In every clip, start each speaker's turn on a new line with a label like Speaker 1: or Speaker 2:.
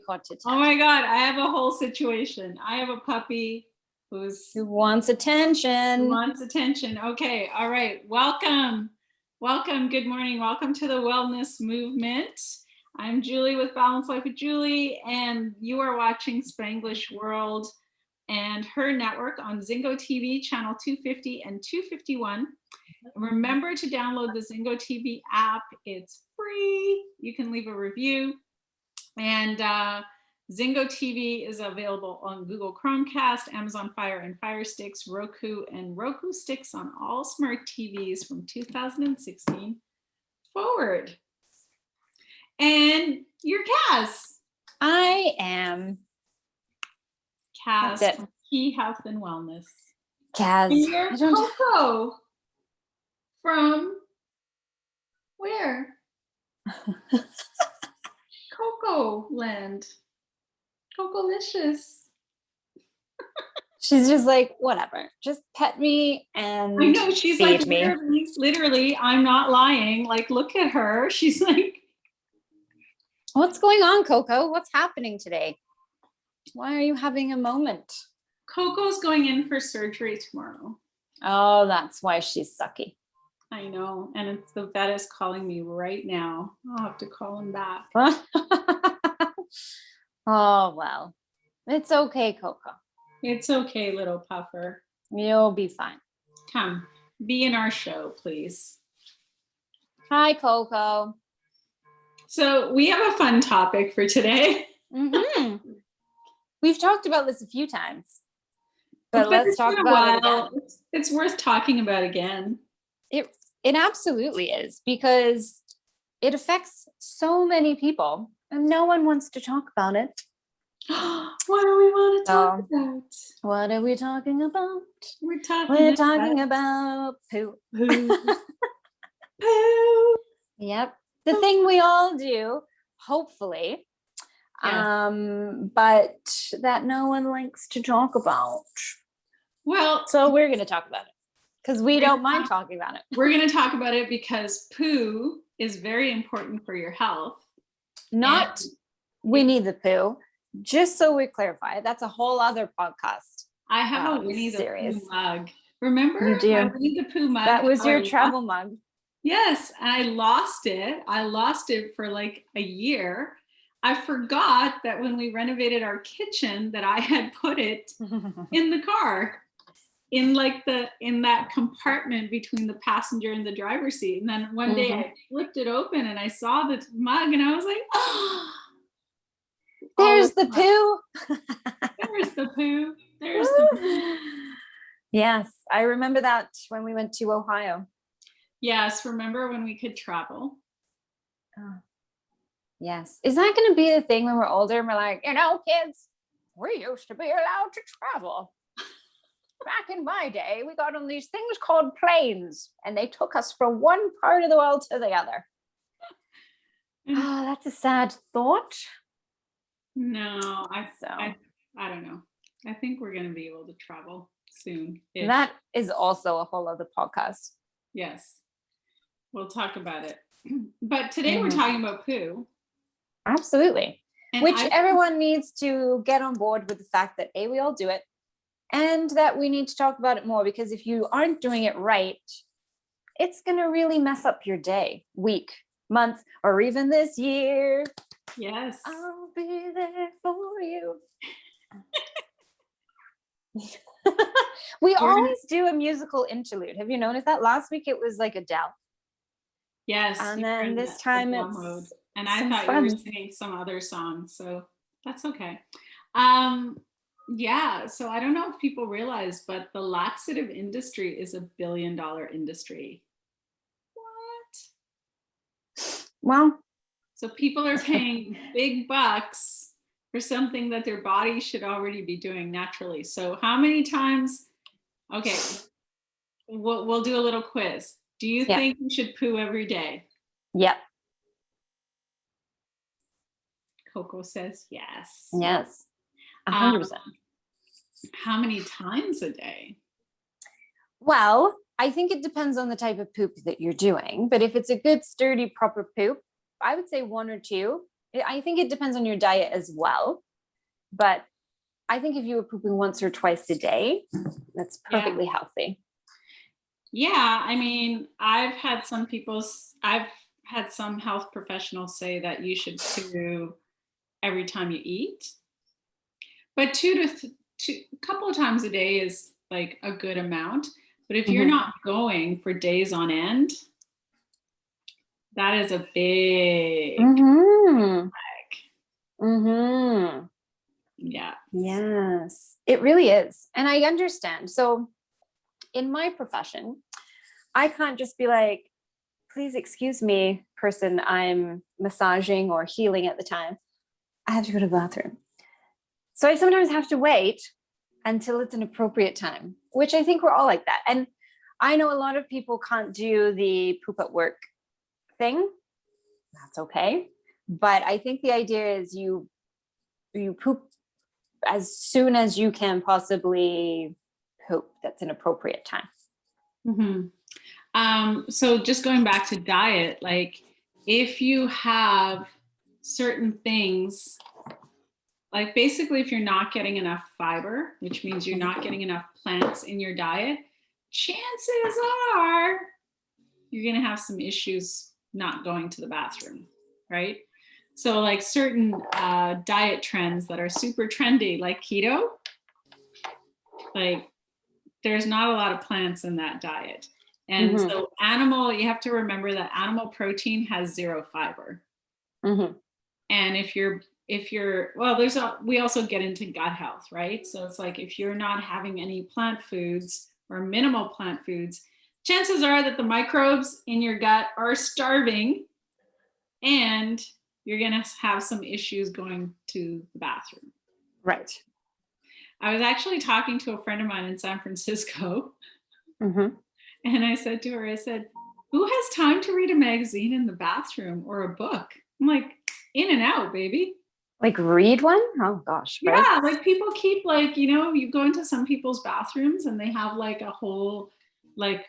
Speaker 1: got to touch.
Speaker 2: Oh my God, I have a whole situation. I have a puppy
Speaker 1: who wants attention.
Speaker 2: Okay, all right. Welcome. Good morning. Welcome to the Wellness Movement. I'm Julie with Balanced Life with Julie, and you are watching Spanglish World and her network on Zingo TV, channel 250 and 251. Remember to download the Zingo TV app. It's free. You can leave a review. And Zingo TV is available on Google Chromecast, Amazon Fire and Fire Sticks, Roku, and Roku Sticks on all smart TVs from 2016 forward. And you're Kaz.
Speaker 1: I am
Speaker 2: Kaz from Key Health and Wellness.
Speaker 1: Kaz.
Speaker 2: And you're Coco from where? Coco Land. Cocolicious.
Speaker 1: She's just like, whatever, just pet me and
Speaker 2: I know, she's
Speaker 1: feed
Speaker 2: like,
Speaker 1: me.
Speaker 2: Literally, I'm not lying. Like, look at her. She's like,
Speaker 1: what's going on, Coco? What's happening today? Why are you having a moment?
Speaker 2: Coco's going in for surgery tomorrow.
Speaker 1: Oh, that's why she's sucky.
Speaker 2: I know. And it's the vet is calling me right now. I'll have to call him back.
Speaker 1: Oh, well, it's okay, Coco.
Speaker 2: It's okay, little puffer.
Speaker 1: You'll be fine.
Speaker 2: Come, be in our show, please.
Speaker 1: Hi, Coco.
Speaker 2: So we have a fun topic for today.
Speaker 1: Mm-hmm. We've talked about this a few times, but let's talk about it again.
Speaker 2: It's worth talking about again.
Speaker 1: It absolutely is, because it affects so many people and no one wants to talk about it.
Speaker 2: What do we want to talk about?
Speaker 1: What are we talking about?
Speaker 2: We're talking
Speaker 1: about poo.
Speaker 2: Poo.
Speaker 1: Yep. The thing we all do, hopefully, but that no one likes to talk about.
Speaker 2: Well,
Speaker 1: so we're going to talk about it because we don't mind talking about it.
Speaker 2: We're going to talk about it because poo is very important for your health.
Speaker 1: We need the poo. Just so we clarify, that's a whole other podcast.
Speaker 2: I have a Winnie the Pooh mug. Remember?
Speaker 1: You do.
Speaker 2: My Winnie the Pooh mug.
Speaker 1: That was your travel mug.
Speaker 2: Yes, I lost it. I lost it for like a year. I forgot that when we renovated our kitchen that I had put it in the car, in that compartment between the passenger and the driver's seat. And then one day I flipped it open and I saw the mug and I was like, oh.
Speaker 1: There's the poo.
Speaker 2: There's the poo. There's the poo.
Speaker 1: Yes, I remember that when we went to Ohio.
Speaker 2: Yes, remember when we could travel?
Speaker 1: Oh. Yes. Is that going to be the thing when we're older and we're like, kids, we used to be allowed to travel. Back in my day, we got on these things called planes and they took us from one part of the world to the other. Oh, that's a sad thought.
Speaker 2: No, I don't know. I think we're going to be able to travel soon.
Speaker 1: That is also a whole other podcast.
Speaker 2: Yes. We'll talk about it. But today we're talking about poo.
Speaker 1: Absolutely. And everyone needs to get on board with the fact that we all do it and that we need to talk about it more, because if you aren't doing it right, it's going to really mess up your day, week, month, or even this year.
Speaker 2: Yes.
Speaker 1: I'll be there for you. We always do a musical interlude. Have you noticed that? Last week it was like Adele.
Speaker 2: Yes.
Speaker 1: And then this time it's
Speaker 2: mode. And I thought you were singing some other song, so that's okay. Yeah, so I don't know if people realize, but the laxative industry is $1 billion industry. What?
Speaker 1: Well,
Speaker 2: so people are paying big bucks for something that their body should already be doing naturally. So how many times? Okay, we'll do a little quiz. Do you think you should poo every day?
Speaker 1: Yep.
Speaker 2: Coco says yes.
Speaker 1: Yes, 100%.
Speaker 2: How many times a day?
Speaker 1: Well, I think it depends on the type of poop that you're doing. But if it's a good, sturdy, proper poop, I would say 1 or 2. I think it depends on your diet as well. But I think if you were pooping once or twice a day, that's perfectly healthy.
Speaker 2: Yeah, I mean, I've had some health professionals say that you should poo every time you eat, but a couple of times a day is like a good amount. But if you're not going for days on end, that is a big
Speaker 1: Mm-hmm.
Speaker 2: flag.
Speaker 1: Mm-hmm.
Speaker 2: Yeah.
Speaker 1: Yes, it really is. And I understand. So in my profession, I can't just be like, please excuse me, person I'm massaging or healing at the time. I have to go to the bathroom. So I sometimes have to wait until it's an appropriate time, which I think we're all like that. And I know a lot of people can't do the poop at work thing. That's okay. But I think the idea is you poop as soon as you can possibly poop. That's an appropriate time.
Speaker 2: So just going back to diet, like if you have certain things, like basically if you're not getting enough fiber, which means you're not getting enough plants in your diet, chances are you're going to have some issues not going to the bathroom, right? So like certain diet trends that are super trendy, like keto, like there's not a lot of plants in that diet. And so you have to remember that animal protein has zero fiber. And we also get into gut health, right? So it's like if you're not having any plant foods or minimal plant foods, chances are that the microbes in your gut are starving and you're going to have some issues going to the bathroom.
Speaker 1: Right.
Speaker 2: I was actually talking to a friend of mine in San Francisco. And I said to her, I said, who has time to read a magazine in the bathroom or a book? I'm like, in and out, baby.
Speaker 1: Like read one? Oh gosh.
Speaker 2: Yeah,
Speaker 1: right?
Speaker 2: like people keep like, you go into some people's bathrooms and they have like a whole, like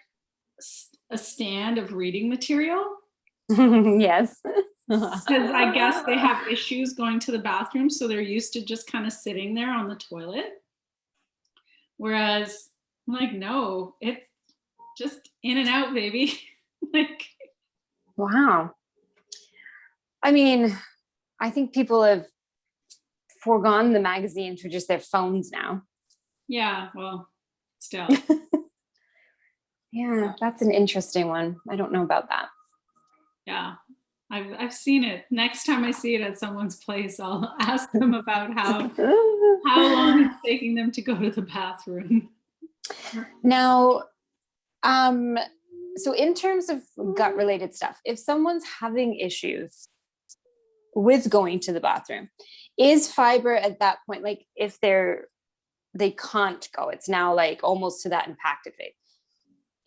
Speaker 2: a stand of reading material.
Speaker 1: Yes.
Speaker 2: Because I guess they have issues going to the bathroom. So they're used to just kind of sitting there on the toilet. Whereas I'm like, no, it's just in and out, baby. Like,
Speaker 1: wow. I mean, I think people have foregone the magazine to just their phones now.
Speaker 2: Yeah, well, still.
Speaker 1: Yeah, that's an interesting one. I don't know about that.
Speaker 2: Yeah, I've seen it. Next time I see it at someone's place, I'll ask them about how long it's taking them to go to the bathroom.
Speaker 1: Now, so in terms of gut related stuff, if someone's having issues with going to the bathroom, is fiber at that point, like if they can't go, it's now like almost to that impacted phase,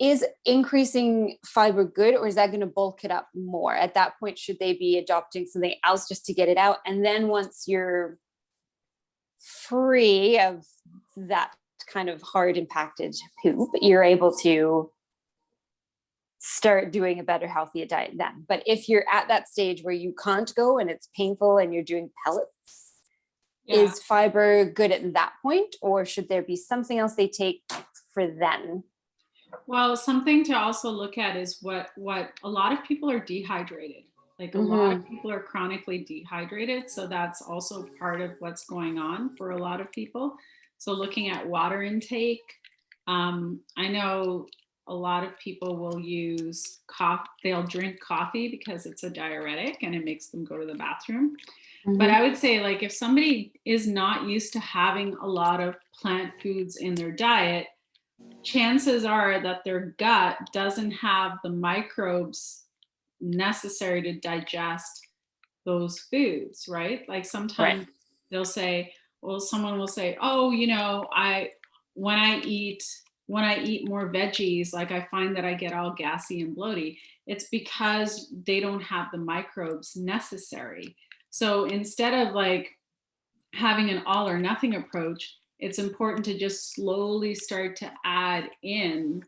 Speaker 1: is increasing fiber good, or is that going to bulk it up more? At that point, should they be adopting something else just to get it out? And then once you're free of that kind of hard impacted poop, you're able to start doing a better, healthier diet then. But if you're at that stage where you can't go and it's painful and you're doing pellets, is fiber good at that point, or should there be something else they take for then?
Speaker 2: Well, something to also look at is what a lot of people are dehydrated. Like a lot of people are chronically dehydrated. So that's also part of what's going on for a lot of people. So looking at water intake, I know a lot of people will use coffee, they'll drink coffee because it's a diuretic and it makes them go to the bathroom. But I would say, like, if somebody is not used to having a lot of plant foods in their diet, chances are that their gut doesn't have the microbes necessary to digest those foods, right? Like sometimes they'll say, well, someone will say, oh, when I eat more veggies, like I find that I get all gassy and bloaty. It's because they don't have the microbes necessary. So instead of like having an all or nothing approach, it's important to just slowly start to add in,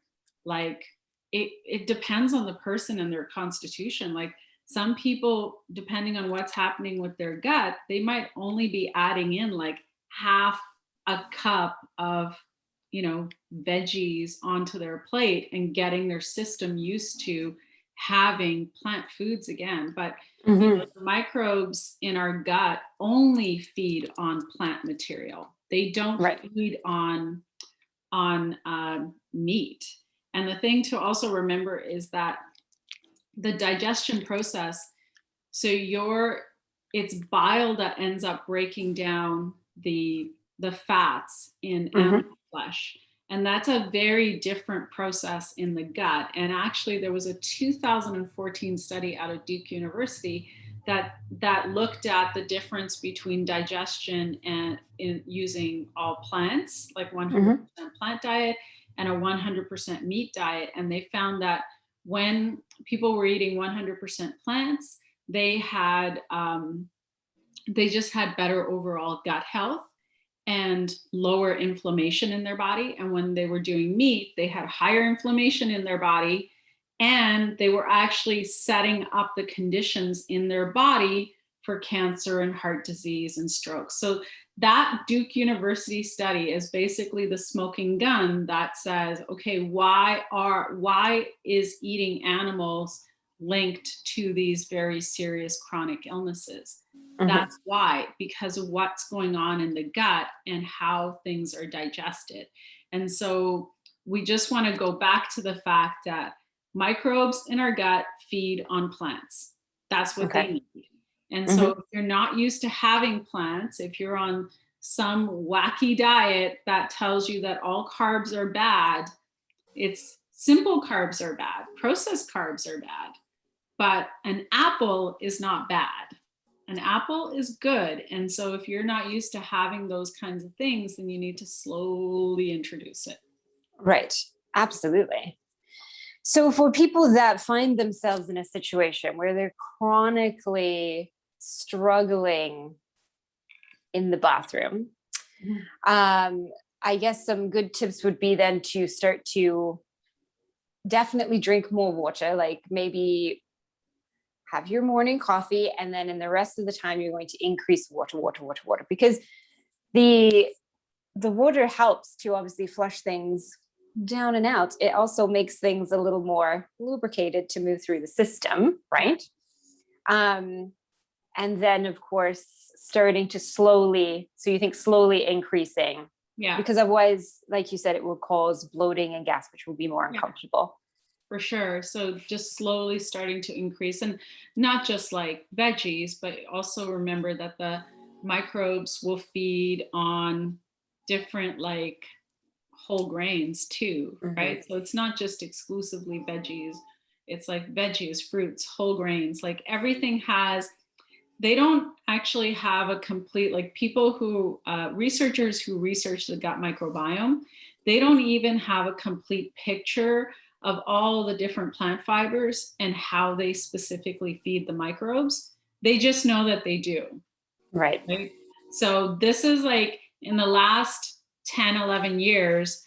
Speaker 2: like it depends on the person and their constitution. Like Some people, depending on what's happening with their gut, they might only be adding in like half a cup of, veggies onto their plate and getting their system used to having plant foods again. But the microbes in our gut only feed on plant material. They don't feed on meat. And the thing to also remember is that the digestion process, so it's bile that ends up breaking down the fats in animal flesh. And that's a very different process in the gut. And actually there was a 2014 study out of Duke University that looked at the difference between digestion and in using all plants, like 100% plant diet and a 100% meat diet. And they found that when people were eating 100% plants, they just had better overall gut health and lower inflammation in their body. And when they were doing meat, they had higher inflammation in their body, and they were actually setting up the conditions in their body for cancer and heart disease and stroke. So that Duke University study is basically the smoking gun that says, okay, why is eating animals linked to these very serious chronic illnesses? That's why, because of what's going on in the gut and how things are digested. And so we just want to go back to the fact that microbes in our gut feed on plants. That's what they need. And so if you're not used to having plants, if you're on some wacky diet that tells you that all carbs are bad, it's simple carbs are bad, processed carbs are bad, but an apple is not bad. An apple is good. And so if you're not used to having those kinds of things, then you need to slowly introduce it.
Speaker 1: Right. Absolutely. So for people that find themselves in a situation where they're chronically struggling in the bathroom, I guess some good tips would be then to start to definitely drink more water, like maybe have your morning coffee, and then in the rest of the time you're going to increase water, because the water helps to obviously flush things down and out. It also makes things a little more lubricated to move through the system, right? And then of course starting to slowly increasing, because otherwise, like you said, it will cause bloating and gas, which will be more uncomfortable.
Speaker 2: For sure. So just slowly starting to increase, and not just like veggies, but also remember that the microbes will feed on different like whole grains too, right? So it's not just exclusively veggies. It's like veggies, fruits, whole grains, like everything they don't actually have a complete, like people who, researchers who research the gut microbiome, they don't even have a complete picture of all the different plant fibers and how they specifically feed the microbes. They just know that they do.
Speaker 1: Right?
Speaker 2: So this is like in the last 10, 11 years,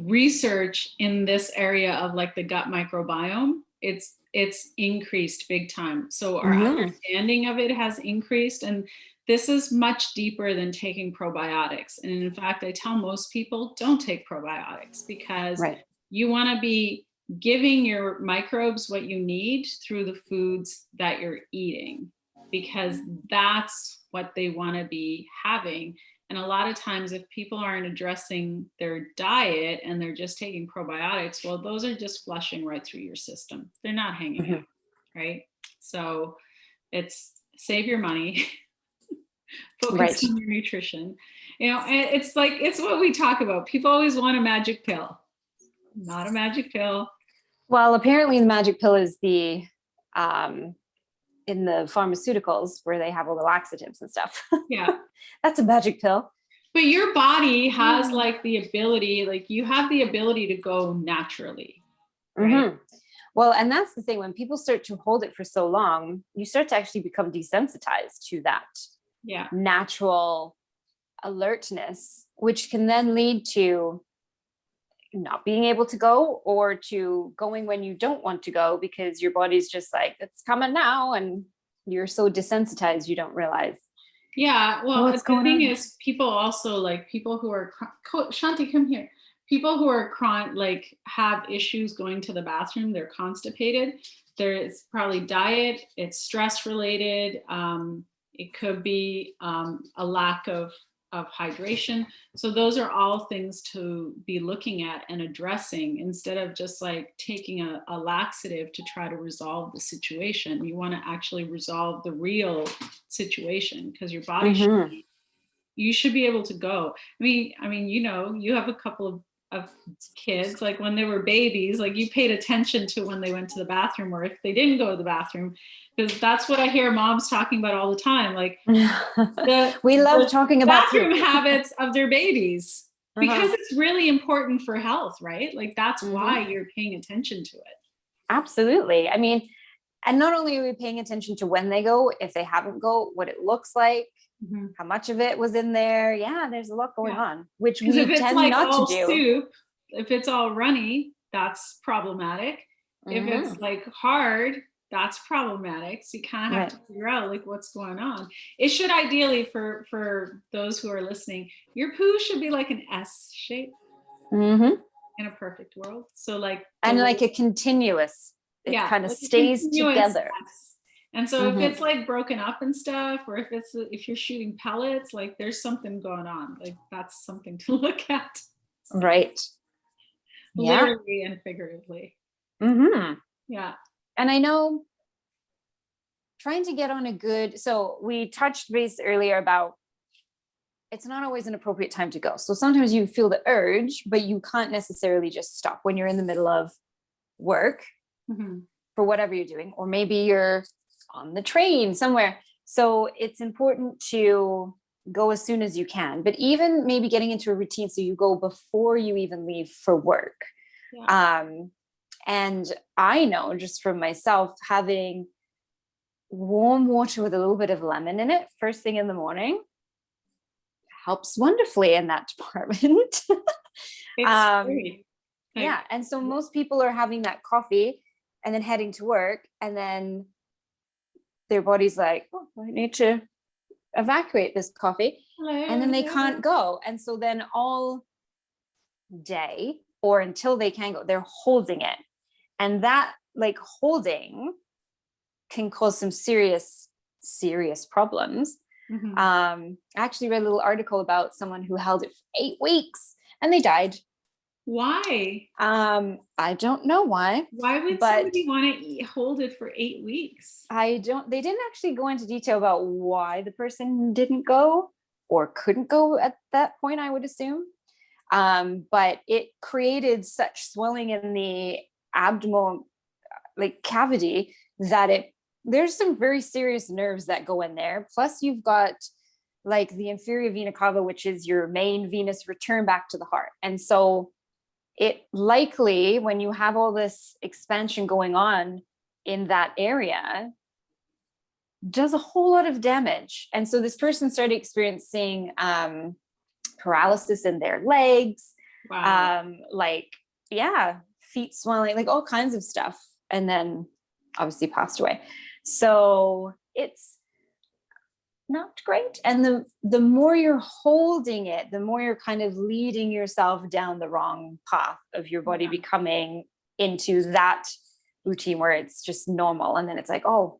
Speaker 2: research in this area of like the gut microbiome, it's increased big time. So our understanding of it has increased, and this is much deeper than taking probiotics. And in fact, I tell most people don't take probiotics, because you want to be giving your microbes what you need through the foods that you're eating, because that's what they want to be having. And a lot of times if people aren't addressing their diet and they're just taking probiotics, well, those are just flushing right through your system. They're not hanging out, right? So it's save your money, focus on your nutrition. It's like, it's what we talk about. People always want a magic pill. Not a magic pill.
Speaker 1: Well, apparently the magic pill is the in the pharmaceuticals where they have all the laxatives and stuff.
Speaker 2: Yeah.
Speaker 1: That's a magic pill.
Speaker 2: But your body has like the ability, like you have the ability to go naturally. Right?
Speaker 1: Well, and that's the thing, when people start to hold it for so long, you start to actually become desensitized to that natural alertness, which can then lead to not being able to go, or to going when you don't want to go because your body's just like, it's coming now, and you're so desensitized you don't realize.
Speaker 2: Yeah, well,
Speaker 1: what's
Speaker 2: the
Speaker 1: going
Speaker 2: thing
Speaker 1: on.
Speaker 2: is, people also, like, people who are Shanti, come here. People who are like have issues going to the bathroom, they're constipated. There's probably diet, it's stress related. It could be a lack of hydration. So those are all things to be looking at and addressing, instead of just like taking a laxative to try to resolve the situation. You want to actually resolve the real situation, because your body you should be able to go. I mean, you know, you have a couple of kids, like when they were babies, like you paid attention to when they went to the bathroom, or if they didn't go to the bathroom, because that's what I hear moms talking about all the time. Like
Speaker 1: we love talking about
Speaker 2: bathroom habits of their babies, because it's really important for health, right? Like that's why you're paying attention to it.
Speaker 1: Absolutely. I mean, and not only are we paying attention to when they go, if they haven't go, what it looks like, how much of it was in there. Yeah, there's a lot going on, which we
Speaker 2: if it's
Speaker 1: tend
Speaker 2: like
Speaker 1: not
Speaker 2: all
Speaker 1: to do.
Speaker 2: soup, if it's all runny, that's problematic. If it's like hard, that's problematic. So you kind of have to figure out like what's going on. It should ideally, for those who are listening, your poo should be like an S shape in a perfect world. So like,
Speaker 1: and like a continuous, it kind of
Speaker 2: like
Speaker 1: stays together.
Speaker 2: S. And so if it's like broken up and stuff, or if you're shooting pellets, like there's something going on. Like that's something to look at.
Speaker 1: Right.
Speaker 2: Literally and figuratively. Yeah.
Speaker 1: And I know trying to get on a good, so we touched base earlier about it's not always an appropriate time to go. So sometimes you feel the urge, but you can't necessarily just stop when you're in the middle of work for whatever you're doing, or maybe you're on the train somewhere. So it's important to go as soon as you can, but even maybe getting into a routine so you go before you even leave for work. And I know just from myself, having warm water with a little bit of lemon in it first thing in the morning helps wonderfully in that department. Yeah. And so most people are having that coffee and then heading to work, and then their body's like, oh, I need to evacuate this coffee. And then they can't go. And so then all day, or until they can go, they're holding it. And that like holding can cause some serious problems. I actually read a little article about someone who held it for 8 weeks and they died.
Speaker 2: Why?
Speaker 1: I don't know why.
Speaker 2: Why would somebody want to hold it for 8 weeks?
Speaker 1: They didn't actually go into detail about why the person didn't go or couldn't go at that point, I would assume. But it created such swelling in the abdominal like cavity that there's some very serious nerves that go in there. Plus you've got like the inferior vena cava, which is your main venous return back to the heart. And so it likely, when you have all this expansion going on in that area, does a whole lot of damage. And so this person started experiencing paralysis in their legs, feet swelling, like all kinds of stuff. And then obviously passed away. So it's not great. And the more you're holding it, the more you're kind of leading yourself down the wrong path of your body becoming into that routine where it's just normal. And then it's like, oh,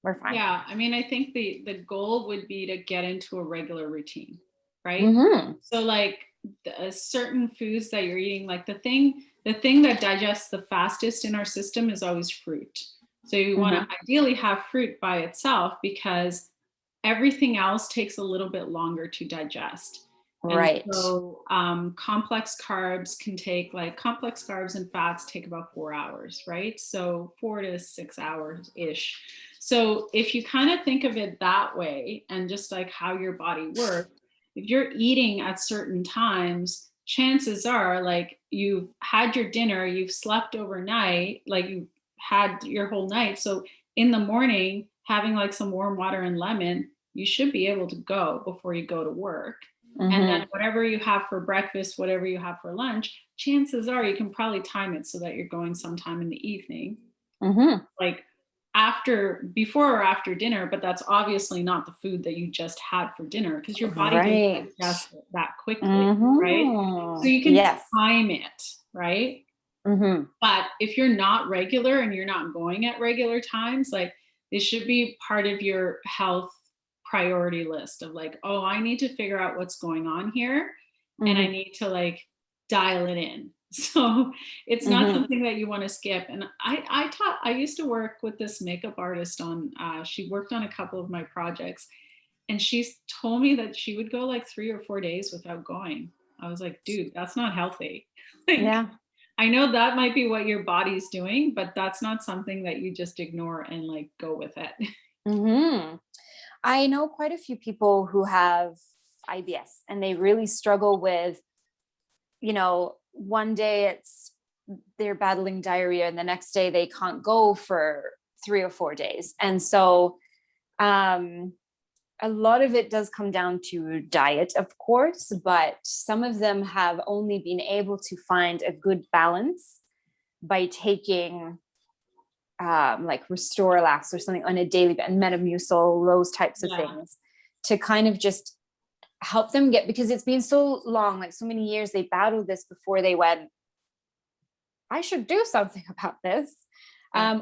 Speaker 1: we're fine.
Speaker 2: Yeah. I mean, I think the goal would be to get into a regular routine, right? So like certain foods that you're eating, like the thing that digests the fastest in our system is always fruit. So you want to ideally have fruit by itself, because everything else takes a little bit longer to digest.
Speaker 1: Right.
Speaker 2: And so complex carbs and fats take about 4 hours, right? So 4 to 6 hours-ish. So if you kind of think of it that way, and just like how your body works, if you're eating at certain times, chances are like you've had your dinner, you've slept overnight, like you've had your whole night. So in the morning, having like some warm water and lemon, you should be able to go before you go to work. And then whatever you have for breakfast, whatever you have for lunch, chances are you can probably time it so that you're going sometime in the evening, like before or after dinner, but that's obviously not the food that you just had for dinner because your body doesn't digest it that quickly, right? So you can time it, right? But if you're not regular and you're not going at regular times, like it should be part of your health priority list of like, oh, I need to figure out what's going on here and I need to like dial it in. So it's not something that you want to skip. And I used to work with this makeup artist on, she worked on a couple of my projects and she told me that she would go like 3 or 4 days without going. I was like, dude, that's not healthy. Like, I know that might be what your body's doing, but that's not something that you just ignore and like go with it.
Speaker 1: I know quite a few people who have IBS and they really struggle with, you know, one day they're battling diarrhea and the next day they can't go for 3 or 4 days. And so a lot of it does come down to diet, of course, but some of them have only been able to find a good balance by taking like Restore-Lax or something on a daily basis, and Metamucil, those types of things to kind of just help them get, because it's been so long, like so many years, they battled this before they went, I should do something about this,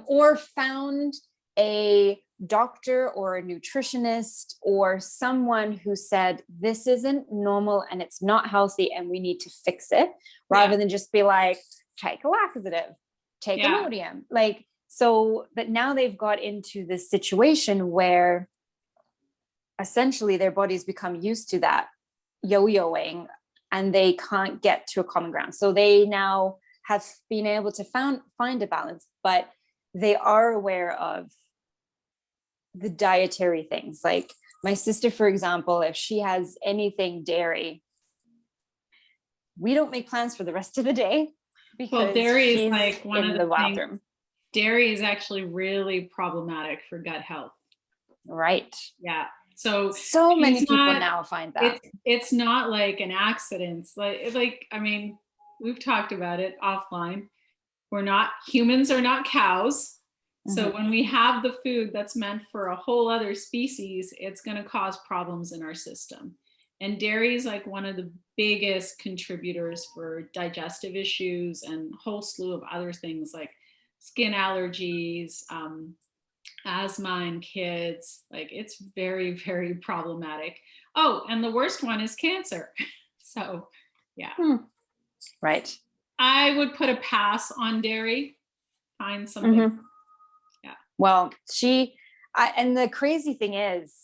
Speaker 1: or found a doctor or a nutritionist or someone who said, this isn't normal and it's not healthy and we need to fix it, rather than just be like, take a laxative, take Imodium. Like, so, but now they've got into this situation where essentially their bodies become used to that yo-yoing and they can't get to a common ground. So they now have been able to find a balance, but they are aware of the dietary things. Like my sister, for example, if she has anything dairy, we don't make plans for the rest of the day because
Speaker 2: dairy
Speaker 1: she's
Speaker 2: is like one
Speaker 1: in
Speaker 2: of
Speaker 1: the bathroom.
Speaker 2: Things, dairy is actually really problematic for gut health.
Speaker 1: Right.
Speaker 2: Yeah. So
Speaker 1: many people now find that
Speaker 2: it's not like an accident. Like, I mean, we've talked about it offline. Humans are not cows. So when we have the food that's meant for a whole other species, it's going to cause problems in our system. And dairy is like one of the biggest contributors for digestive issues and a whole slew of other things like skin allergies, asthma in kids. Like it's very, very problematic. Oh, and the worst one is cancer. So yeah.
Speaker 1: Right.
Speaker 2: I would put a pass on dairy. Find something. Yeah.
Speaker 1: Well, and the crazy thing is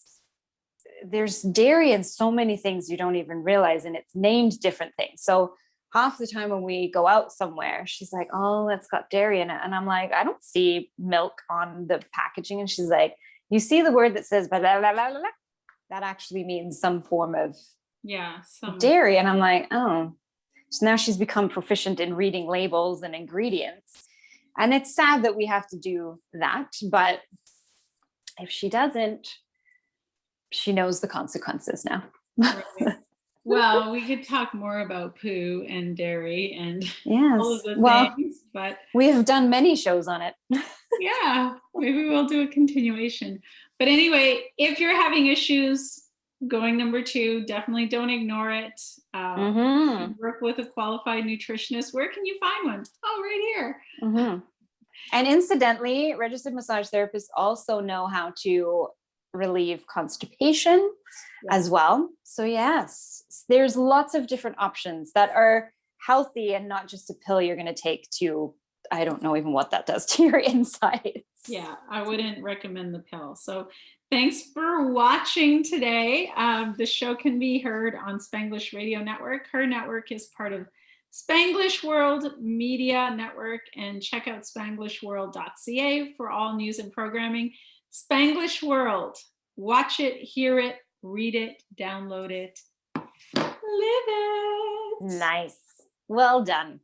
Speaker 1: there's dairy in so many things you don't even realize, and it's named different things. So half the time when we go out somewhere, she's like, oh, it's got dairy in it. And I'm like, I don't see milk on the packaging. And she's like, you see the word that says blah, blah, blah, blah, blah. That actually means some form of dairy. And I'm like, oh. So now she's become proficient in reading labels and ingredients. And it's sad that we have to do that. But if she doesn't, she knows the consequences now.
Speaker 2: Right. Well, we could talk more about poo and dairy and all of the things, but
Speaker 1: we have done many shows on it.
Speaker 2: Yeah, maybe we'll do a continuation. But anyway, if you're having issues, going number 2, definitely don't ignore it. Work with a qualified nutritionist. Where can you find one? Oh, right here.
Speaker 1: And incidentally, registered massage therapists also know how to relieve constipation as well. So yes, there's lots of different options that are healthy and not just a pill you're going to take to, I don't know even what that does to your insides.
Speaker 2: Yeah, I wouldn't recommend the pill. So thanks for watching today. The show can be heard on Spanglish Radio Network. Her network is part of Spanglish World Media Network, and check out spanglishworld.ca for all news and programming. Spanglish World. Watch it, hear it, read it, download it, live it.
Speaker 1: Nice. Well done.